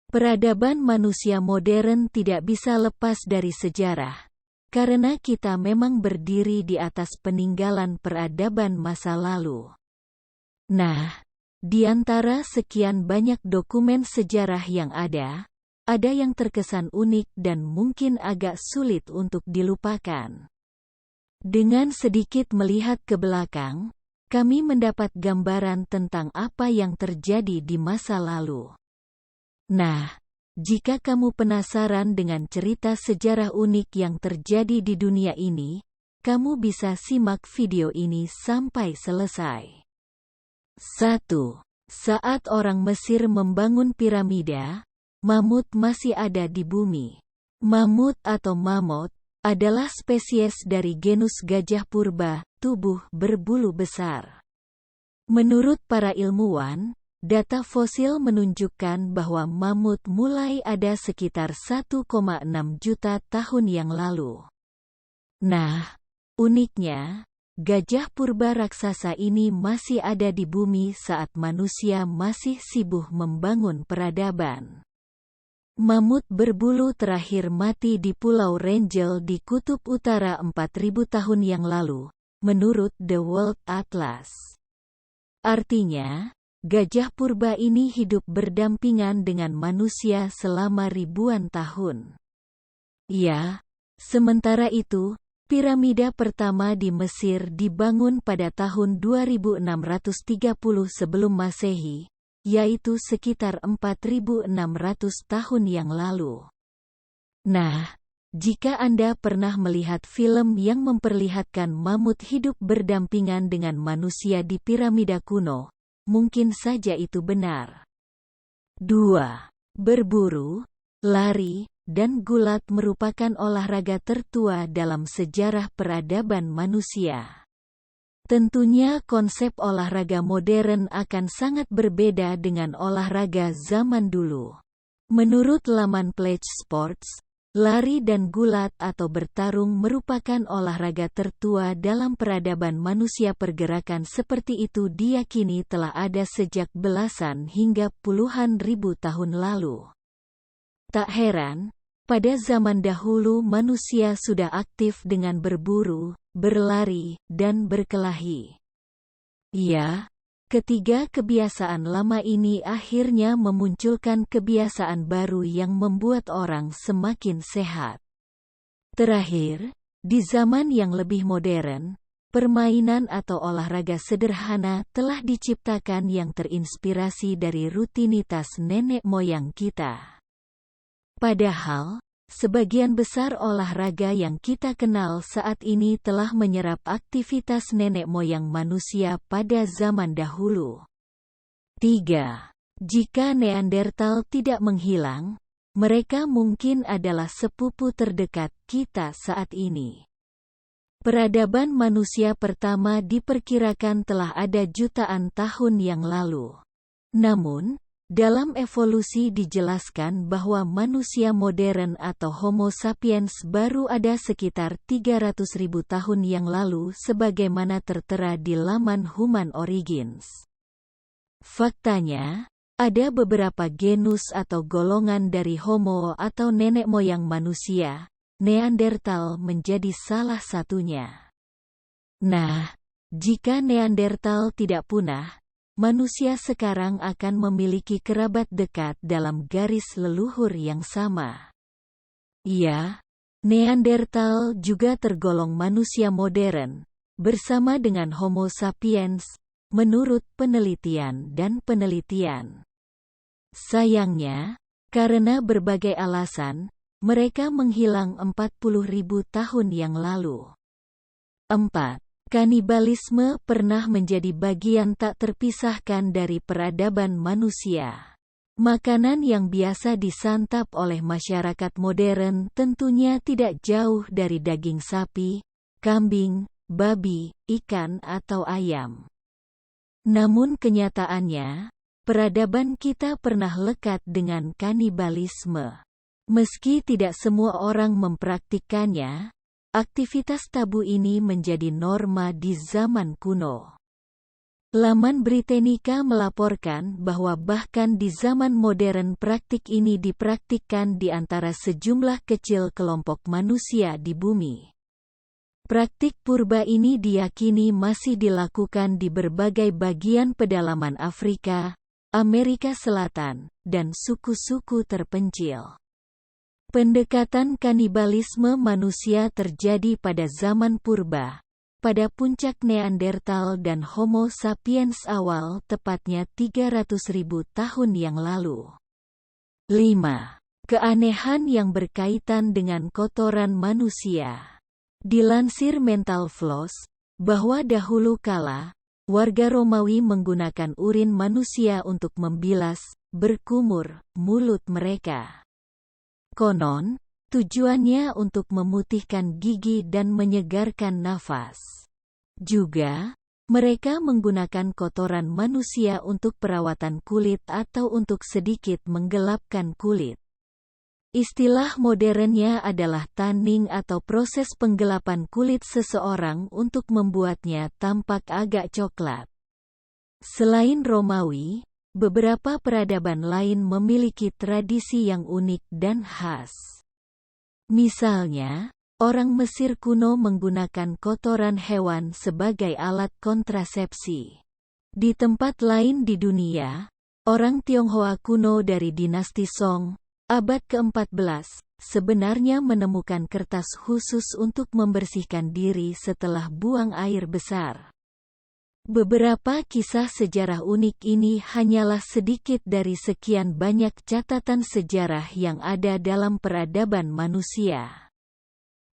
Peradaban manusia modern tidak bisa lepas dari sejarah, karena kita memang berdiri di atas peninggalan peradaban masa lalu. Nah, di antara sekian banyak dokumen sejarah yang ada yang terkesan unik dan mungkin agak sulit untuk dilupakan. Dengan sedikit melihat ke belakang, kami mendapat gambaran tentang apa yang terjadi di masa lalu. Nah, jika kamu penasaran dengan cerita sejarah unik yang terjadi di dunia ini, kamu bisa simak video ini sampai selesai. 1. Saat orang Mesir membangun piramida, mamut masih ada di bumi. Mamut atau mammoth adalah spesies dari genus gajah purba, tubuh berbulu besar. Menurut para ilmuwan, data fosil menunjukkan bahwa mamut mulai ada sekitar 1,6 juta tahun yang lalu. Nah, uniknya, gajah purba raksasa ini masih ada di bumi saat manusia masih sibuk membangun peradaban. Mamut berbulu terakhir mati di Pulau Wrangel di Kutub Utara 4000 tahun yang lalu, menurut The World Atlas. Artinya, gajah purba ini hidup berdampingan dengan manusia selama ribuan tahun. Ya, sementara itu, piramida pertama di Mesir dibangun pada tahun 2630 sebelum Masehi, yaitu sekitar 4600 tahun yang lalu. Nah, jika Anda pernah melihat film yang memperlihatkan mamut hidup berdampingan dengan manusia di piramida kuno, mungkin saja itu benar. 2. Berburu, lari, dan gulat merupakan olahraga tertua dalam sejarah peradaban manusia. Tentunya konsep olahraga modern akan sangat berbeda dengan olahraga zaman dulu. Menurut laman Pledge Sports, lari dan gulat atau bertarung merupakan olahraga tertua dalam peradaban manusia. Pergerakan seperti itu diyakini telah ada sejak belasan hingga puluhan ribu tahun lalu. Tak heran, pada zaman dahulu manusia sudah aktif dengan berburu, berlari, dan berkelahi. Ya, ketiga kebiasaan lama ini akhirnya memunculkan kebiasaan baru yang membuat orang semakin sehat. Terakhir, di zaman yang lebih modern, permainan atau olahraga sederhana telah diciptakan yang terinspirasi dari rutinitas nenek moyang kita. Padahal, sebagian besar olahraga yang kita kenal saat ini telah menyerap aktivitas nenek moyang manusia pada zaman dahulu. 3. Jika Neandertal tidak menghilang, mereka mungkin adalah sepupu terdekat kita saat ini. Peradaban manusia pertama diperkirakan telah ada jutaan tahun yang lalu. Namun, dalam evolusi dijelaskan bahwa manusia modern atau Homo sapiens baru ada sekitar 300.000 tahun yang lalu sebagaimana tertera di laman Human Origins. Faktanya, ada beberapa genus atau golongan dari Homo atau nenek moyang manusia, Neandertal menjadi salah satunya. Nah, jika Neandertal tidak punah, manusia sekarang akan memiliki kerabat dekat dalam garis leluhur yang sama. Ya, Neandertal juga tergolong manusia modern, bersama dengan Homo sapiens, menurut penelitian dan penelitian. Sayangnya, karena berbagai alasan, mereka menghilang 40.000 tahun yang lalu. 4. Kanibalisme pernah menjadi bagian tak terpisahkan dari peradaban manusia. Makanan yang biasa disantap oleh masyarakat modern tentunya tidak jauh dari daging sapi, kambing, babi, ikan atau ayam. Namun kenyataannya, peradaban kita pernah lekat dengan kanibalisme. Meski tidak semua orang mempraktikkannya, aktivitas tabu ini menjadi norma di zaman kuno. Laman Britannica melaporkan bahwa bahkan di zaman modern praktik ini dipraktikkan di antara sejumlah kecil kelompok manusia di bumi. Praktik purba ini diyakini masih dilakukan di berbagai bagian pedalaman Afrika, Amerika Selatan, dan suku-suku terpencil. Pendekatan kanibalisme manusia terjadi pada zaman purba, pada puncak Neandertal dan Homo sapiens awal, tepatnya 300.000 tahun yang lalu. 5. Keanehan yang berkaitan dengan kotoran manusia. Dilansir Mental Floss, bahwa dahulu kala, warga Romawi menggunakan urin manusia untuk membilas, berkumur, mulut mereka. Konon, tujuannya untuk memutihkan gigi dan menyegarkan nafas. Juga, mereka menggunakan kotoran manusia untuk perawatan kulit atau untuk sedikit menggelapkan kulit. Istilah modernnya adalah tanning atau proses penggelapan kulit seseorang untuk membuatnya tampak agak coklat. Selain Romawi, beberapa peradaban lain memiliki tradisi yang unik dan khas. Misalnya, orang Mesir kuno menggunakan kotoran hewan sebagai alat kontrasepsi. Di tempat lain di dunia, orang Tionghoa kuno dari dinasti Song, abad ke-14, sebenarnya menemukan kertas khusus untuk membersihkan diri setelah buang air besar. Beberapa kisah sejarah unik ini hanyalah sedikit dari sekian banyak catatan sejarah yang ada dalam peradaban manusia.